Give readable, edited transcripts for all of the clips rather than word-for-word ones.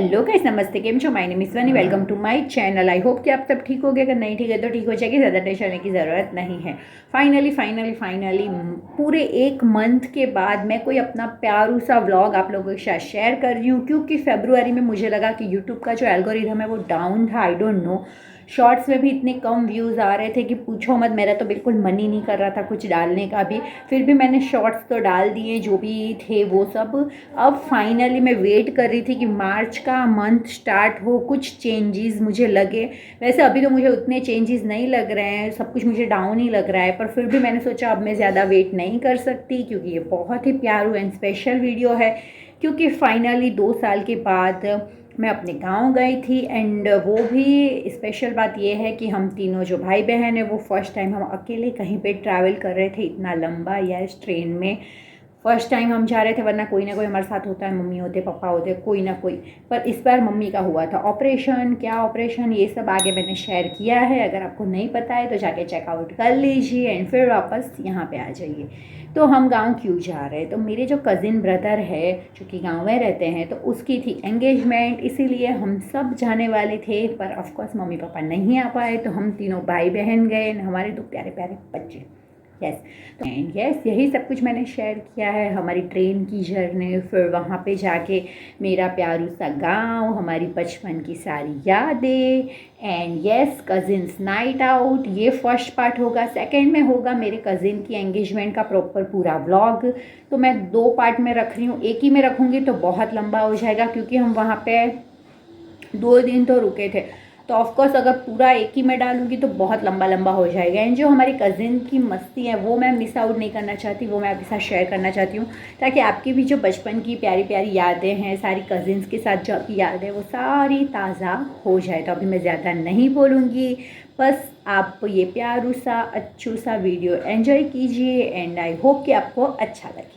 Hello guys, नमस्ते, केम छो। My name is Vani, welcome to my channel. I hope कि आप सब ठीक हो गए। अगर नहीं ठीक है तो ठीक हो जाएगी, ज़्यादा टेंशन लेने की ज़रूरत नहीं है। फाइनली पूरे एक मंथ के बाद मैं कोई अपना प्यारू सा व्लॉग आप लोगों के साथ शेयर कर रही हूँ, क्योंकि फरवरी में मुझे लगा कि यूट्यूब का जो एल्गोरिथम है वो डाउन था। आई डोंट नो, शॉर्ट्स में भी इतने कम व्यूज़ आ रहे थे कि पूछो मत। मेरा तो बिल्कुल मन ही नहीं कर रहा था कुछ डालने का भी, फिर भी मैंने शॉर्ट्स तो डाल दिए जो भी थे वो सब। अब फाइनली मैं वेट कर रही थी कि मार्च का मंथ स्टार्ट हो, कुछ चेंजेस मुझे लगे। वैसे अभी तो मुझे उतने चेंजेस नहीं लग रहे हैं, सब कुछ मुझे डाउन ही लग रहा है, पर फिर भी मैंने सोचा अब मैं ज़्यादा वेट नहीं कर सकती, क्योंकि ये बहुत ही प्यारू एंड स्पेशल वीडियो है। क्योंकि फाइनली 2 साल के बाद मैं अपने गांव गई थी, एंड वो भी स्पेशल बात ये है कि हम तीनों जो भाई बहन हैं वो फर्स्ट टाइम हम अकेले कहीं पे ट्रैवल कर रहे थे इतना लंबा, या इस ट्रेन में फर्स्ट टाइम हम जा रहे थे। वरना कोई ना कोई हमारे साथ होता है, मम्मी होते, पापा होते, कोई ना कोई। पर इस बार मम्मी का हुआ था ऑपरेशन। क्या ऑपरेशन, ये सब आगे मैंने शेयर किया है। अगर आपको नहीं पता है तो जाके चेकआउट कर लीजिए एंड फिर वापस यहाँ पे आ जाइए। तो हम गांव क्यों जा रहे हैं, तो मेरे जो कज़िन ब्रदर है जो कि गांव में रहते हैं, तो उसकी थी एंगेजमेंट, इसीलिए हम सब जाने वाले थे। पर ऑफकोर्स मम्मी पापा नहीं आ पाए, तो हम तीनों भाई बहन गए, हमारे 2 प्यारे प्यारे बच्चे। यस, यही सब कुछ मैंने शेयर किया है। हमारी ट्रेन की जर्नी, फिर वहाँ पे जाके मेरा प्यारू सा गांव, हमारी बचपन की सारी यादें, and yes cousins night out. ये फर्स्ट पार्ट होगा। सेकंड में होगा मेरे कज़िन की एंगेजमेंट का प्रॉपर पूरा व्लॉग। तो मैं 2 पार्ट में रख रही हूँ, एक ही में रखूँगी तो बहुत लंबा हो जाएगा, क्योंकि हम वहाँ पे 2 दिन तो रुके थे। तो ऑफकोर्स अगर पूरा एक ही में डालूंगी तो बहुत लंबा हो जाएगा। एंड जो हमारी कज़िन की मस्ती है वो मैं मिस आउट नहीं करना चाहती, वो मैं आपके साथ शेयर करना चाहती हूँ, ताकि आपकी भी जो बचपन की प्यारी प्यारी यादें हैं, सारी कज़िन्स के साथ जो आपकी यादें वो सारी ताज़ा हो जाए। तो अभी मैं ज़्यादा नहीं बोलूँगी, बस आप ये प्यारू सा अच्छू सा वीडियो एंजॉय कीजिए, एंड आई होप कि आपको अच्छा लगे।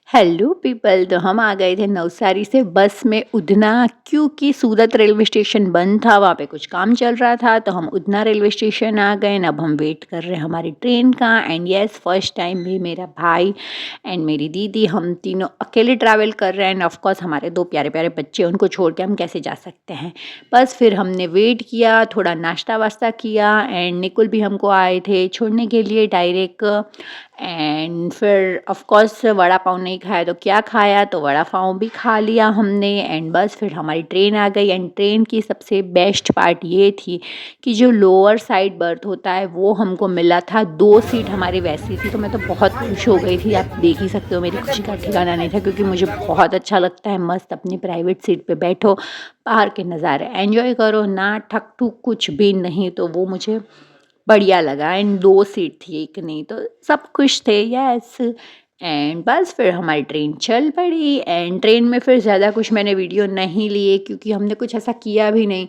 हेलो पीपल, तो हम आ गए थे नवसारी से बस में उधना, क्योंकि सूरत रेलवे स्टेशन बंद था, वहाँ पे कुछ काम चल रहा था। तो हम उधना रेलवे स्टेशन आ गए। अब हम वेट कर रहे हैं हमारी ट्रेन का। एंड यस, फर्स्ट टाइम भी मेरा भाई एंड मेरी दीदी, हम तीनों अकेले ट्रैवल कर रहे हैं। एंड ऑफकोर्स हमारे 2 प्यारे प्यारे बच्चे, उनको छोड़ के हम कैसे जा सकते हैं। बस फिर हमने वेट किया, थोड़ा नाश्ता वास्ता किया, एंड निकुल भी हमको आए थे छोड़ने के लिए डायरेक्ट। एंड फिर ऑफकोर्स वड़ा पाव नहीं खाया तो क्या खाया, तो वड़ा पाव भी खा लिया हमने। एंड बस फिर हमारी ट्रेन आ गई। एंड ट्रेन की सबसे बेस्ट पार्ट ये थी कि जो लोअर साइड बर्थ होता है वो हमको मिला था। 2 सीट हमारी वैसी थी, तो मैं तो बहुत खुश हो गई थी। आप देख ही सकते हो मेरी खुशी का ठिकाना नहीं था, क्योंकि मुझे बहुत अच्छा लगता है मस्त अपनी प्राइवेट सीट पे बैठो, बाहर के नज़ारे एंजॉय करो, ना ठक ठुक कुछ भी नहीं। तो वो मुझे बढ़िया लगा। एंड 2 सीट थी, एक नहीं, तो सब खुश थे। यस, एंड बस फिर हमारी ट्रेन चल पड़ी। एंड ट्रेन में फिर ज़्यादा कुछ मैंने वीडियो नहीं लिए, क्योंकि हमने कुछ ऐसा किया भी नहीं।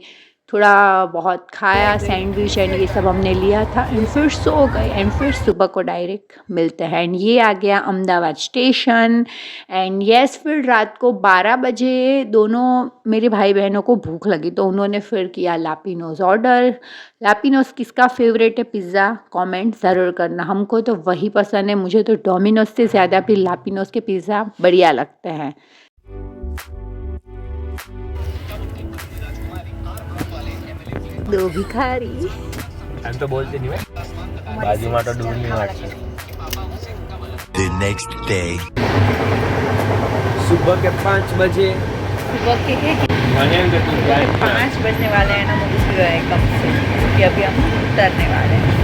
थोड़ा बहुत खाया, सैंडविच एंड ये सब हमने लिया था, एंड फिर सो गए। एंड फिर सुबह को डायरेक्ट मिलते हैं। एंड ये आ गया अहमदाबाद स्टेशन। एंड यस, फिर रात को 12 बजे दोनों मेरे भाई बहनों को भूख लगी, तो उन्होंने फिर किया लापिनोज़ ऑर्डर। लापिनोज़ किसका फेवरेट है पिज़्ज़ा, कमेंट ज़रूर करना। हमको तो वही पसंद है, मुझे तो डोमिनोज से ज़्यादा भी लापिनोज़ के पिज़्ज़ा बढ़िया लगते हैं। दो भिखारी हम तो बोलते नहीं भाई, बाजू में तो दूर नहीं वाटते। The next day. सुबह के 5 बजे सुबह के 5 बजने वाले हैं ना, मुझे कम से, क्योंकि अभी हम उतरने वाले हैं।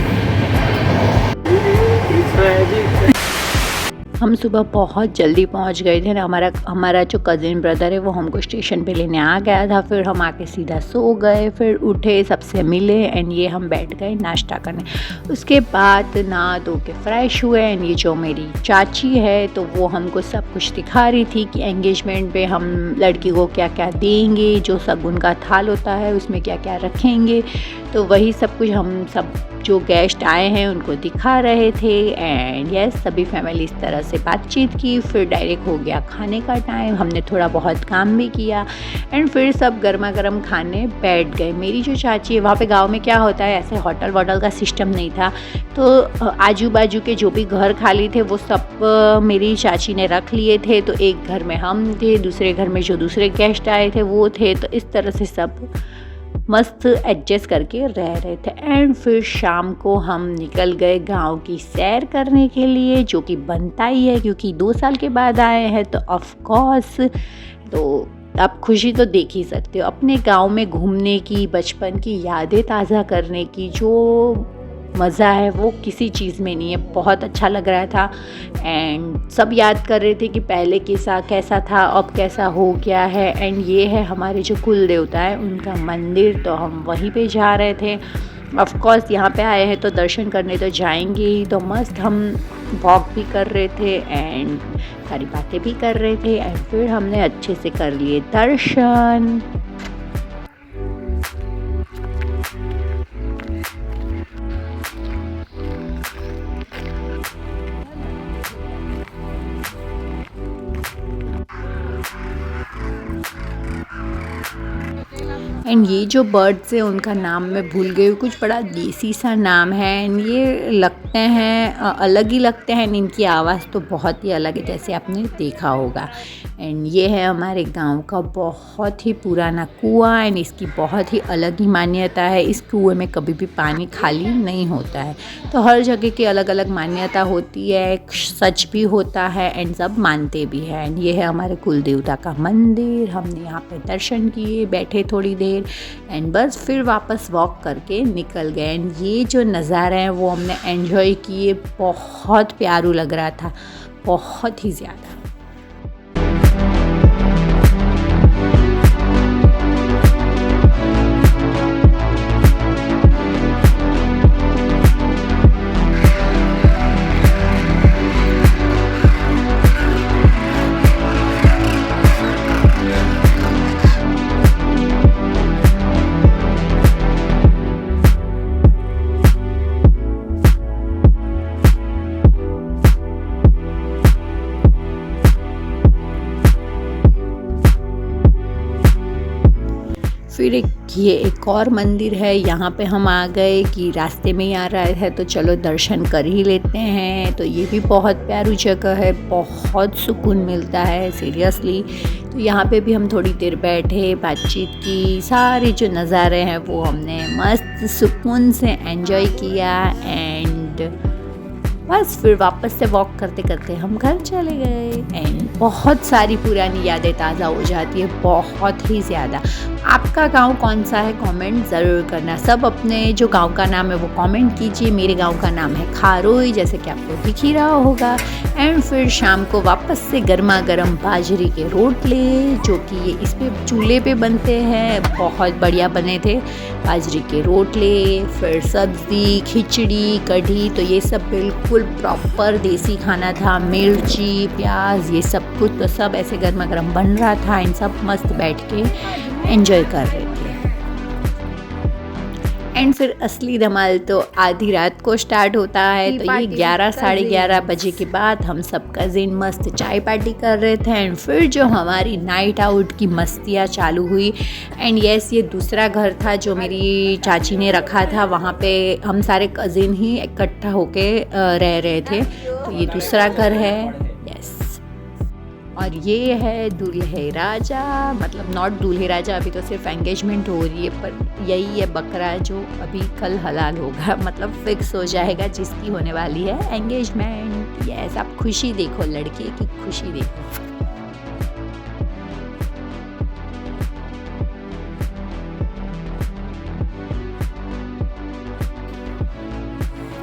हम सुबह बहुत जल्दी पहुंच गए थे ना। हमारा जो कज़िन ब्रदर है वो हमको स्टेशन पे लेने आ गया था। फिर हम आके सीधा सो गए, फिर उठे, सबसे मिले, एंड ये हम बैठ गए नाश्ता करने। उसके बाद नहा धो के फ्रेश हुए। एंड ये जो मेरी चाची है तो वो हमको सब कुछ दिखा रही थी कि एंगेजमेंट पे हम लड़की को क्या क्या देंगे, जो शगुन का थाल होता है उसमें क्या क्या रखेंगे। तो वही सब कुछ हम सब जो गेस्ट आए हैं उनको दिखा रहे थे। एंड यस, सभी फैमिली इस तरह से बातचीत की, फिर डायरेक्ट हो गया खाने का टाइम। हमने थोड़ा बहुत काम भी किया एंड फिर सब गर्मा गर्म खाने बैठ गए। मेरी जो चाची है, वहाँ पे गांव में क्या होता है, ऐसे होटल वोटल का सिस्टम नहीं था, तो आजू बाजू के जो भी घर खाली थे वो सब मेरी चाची ने रख लिए थे। तो एक घर में हम थे, दूसरे घर में जो दूसरे गेस्ट आए थे वो थे, तो इस तरह से सब मस्त एडजस्ट करके रह रहे थे। एंड फिर शाम को हम निकल गए गांव की सैर करने के लिए, जो कि बनता ही है क्योंकि 2 साल के बाद आए हैं, तो ऑफ कोर्स तो आप खुशी तो देख ही सकते हो। अपने गांव में घूमने की, बचपन की यादें ताज़ा करने की जो मज़ा है वो किसी चीज़ में नहीं है। बहुत अच्छा लग रहा था एंड सब याद कर रहे थे कि पहले कैसा था, अब कैसा हो गया है। एंड ये है हमारे जो कुल देवता है उनका मंदिर, तो हम वहीं पे जा रहे थे। ऑफ कोर्स यहाँ पे आए हैं तो दर्शन करने तो जाएंगे ही, तो मस्त हम वॉक भी कर रहे थे एंड सारी बातें भी कर रहे थे एंड फिर हमने अच्छे से कर लिए दर्शन। एंड ये जो बर्ड्स है उनका नाम मैं भूल गई हूँ, कुछ बड़ा देसी सा नाम है एंड ये लगते हैं अलग ही लगते हैं, इनकी आवाज़ तो बहुत ही अलग है जैसे आपने देखा होगा। एंड ये है हमारे गांव का बहुत ही पुराना कुआं एंड इसकी बहुत ही अलग ही मान्यता है। इस कुएं में कभी भी पानी खाली नहीं होता है, तो हर जगह की अलग अलग मान्यता होती है, सच भी होता है एंड सब मानते भी हैं। एंड ये है हमारे कुल देवता का मंदिर। हमने यहाँ पे दर्शन किए, बैठे थोड़ी देर एंड बस फिर वापस वॉक करके निकल गए। एंड ये जो नज़ारे हैं वो हमने एंजॉय किए, बहुत प्यारू लग रहा था, बहुत ही ज़्यादा। फिर एक और मंदिर है, यहाँ पे हम आ गए कि रास्ते में ही आ रहा है तो चलो दर्शन कर ही लेते हैं। तो ये भी बहुत प्यारी जगह है, बहुत सुकून मिलता है सीरियसली। तो यहाँ पे भी हम थोड़ी देर बैठे, बातचीत की, सारे जो नज़ारे हैं वो हमने मस्त सुकून से एंजॉय किया एंड बस फिर वापस से वॉक करते करते हम घर चले गए एंड बहुत सारी पुरानी यादें ताज़ा हो जाती है, बहुत ही ज़्यादा। आपका गांव कौन सा है कमेंट ज़रूर करना। सब अपने जो गांव का नाम है वो कमेंट कीजिए। मेरे गांव का नाम है खारोई, जैसे कि आपको दिख ही रहा होगा। एंड फिर शाम को वापस से गर्मा गर्म बाजरे के रोटले, जो कि ये इस पे चूल्हे पे बनते हैं, बहुत बढ़िया बने थे बाजरे के रोटले। फिर सब्ज़ी, खिचड़ी, कढ़ी, तो ये सब बिल्कुल प्रॉपर देसी खाना था। मिर्ची, प्याज, ये सब कुछ तो सब ऐसे गर्मा गर्म बन रहा था एंड सब मस्त बैठ के एंजॉय कर रहे थे। एंड फिर असली धमाल तो आधी रात को स्टार्ट होता है। तो ये 11 साढ़े 11 बजे के बाद हम सब कज़िन मस्त चाय पार्टी कर रहे थे एंड फिर जो हमारी नाइट आउट की मस्तियाँ चालू हुई। एंड यस, ये दूसरा घर था जो मेरी चाची ने रखा था, वहाँ पे हम सारे कज़िन ही इकट्ठा होके रह रहे थे। तो ये दूसरा घर है, यस। और ये है दूल्हे राजा, मतलब नॉट दूल्हे राजा, अभी तो सिर्फ एंगेजमेंट हो रही है, पर यही है बकरा जो अभी कल हलाल होगा, मतलब फिक्स हो जाएगा जिसकी होने वाली है एंगेजमेंट। यस, आप खुशी देखो, लड़के की खुशी देखो।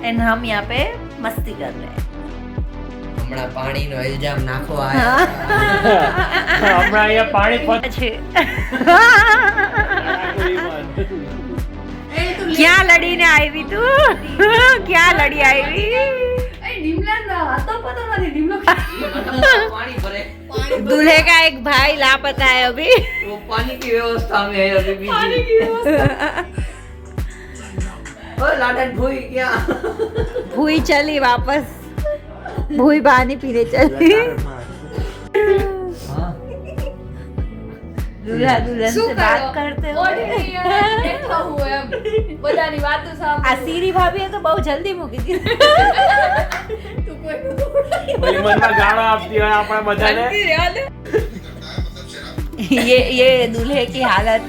एंड हम यहाँ पे मस्ती कर रहे हैं। હમણાં પાણીનો ઇલ્જામ નાખો હમણાં અહીંયા પાણી क्या लड़ीने આવી તું? क्या लड़ी આવી? दूल्हे का एक भाई लापता है अभी। वो पानी की व्यवस्था में है अभी बीजी। ओ लाडन भूई क्या? भूई चली वापस। भूई पानी पीने चले। दूल्हा दुल्हन से बात करते हो। सीरी भाभी है तो बहुत जल्दी મૂકી દી। ભાઈ મનમાં ગાળો આપતી હોય આપણે બધાને। ये दूल्हे की हालत।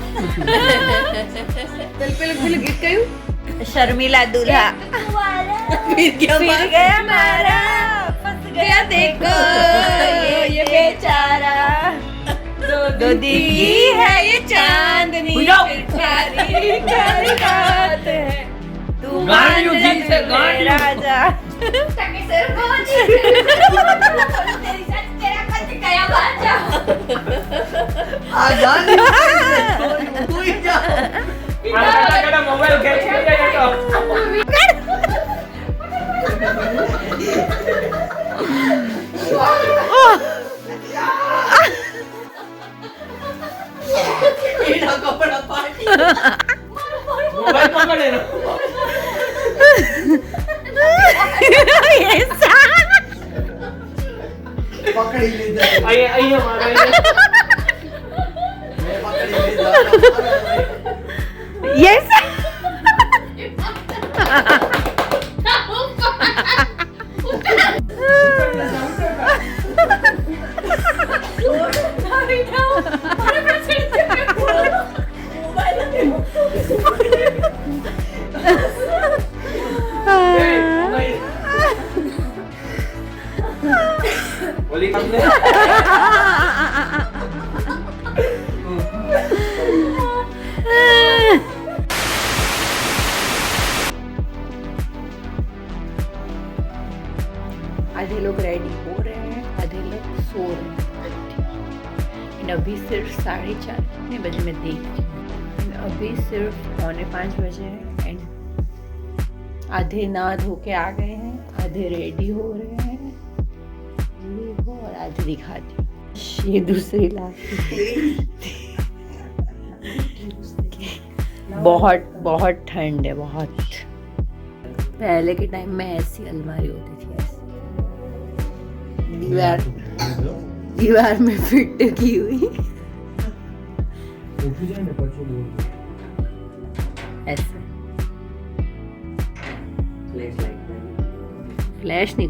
शर्मिला दूल्हा फिर गया मारा, फंस गया देखो ये बेचारा। दो दिन की है ये चांदनी, कारी कारी बात है तू मान जा राजा। મોબાઈલ ખેંચી જાય તો મોબાઈલ પકડે ને પકડી લીધા અહીંયા મારે મેં પકડી લીધા Yes. બોલી તમને आधे लोग रेडी हो रहे हैं, आधे लोग सो रहे हैं। And अभी सिर्फ 4:30 कितने बजे मैं देख रही हूँ। And अभी सिर्फ 4:45 बजे हैं। एंड आधे नहा धो के आ गए हैं, आधे रेडी हो रहे हैं। ये वो और आधे दिखाती हूँ। ये दूसरी लास्ट बहुत बहुत ठंड है, बहुत। पहले के टाइम में ऐसी अलमारी होती थी, ऐसी दीवार में फिट की हुई ऐसे। फ्लैश नहीं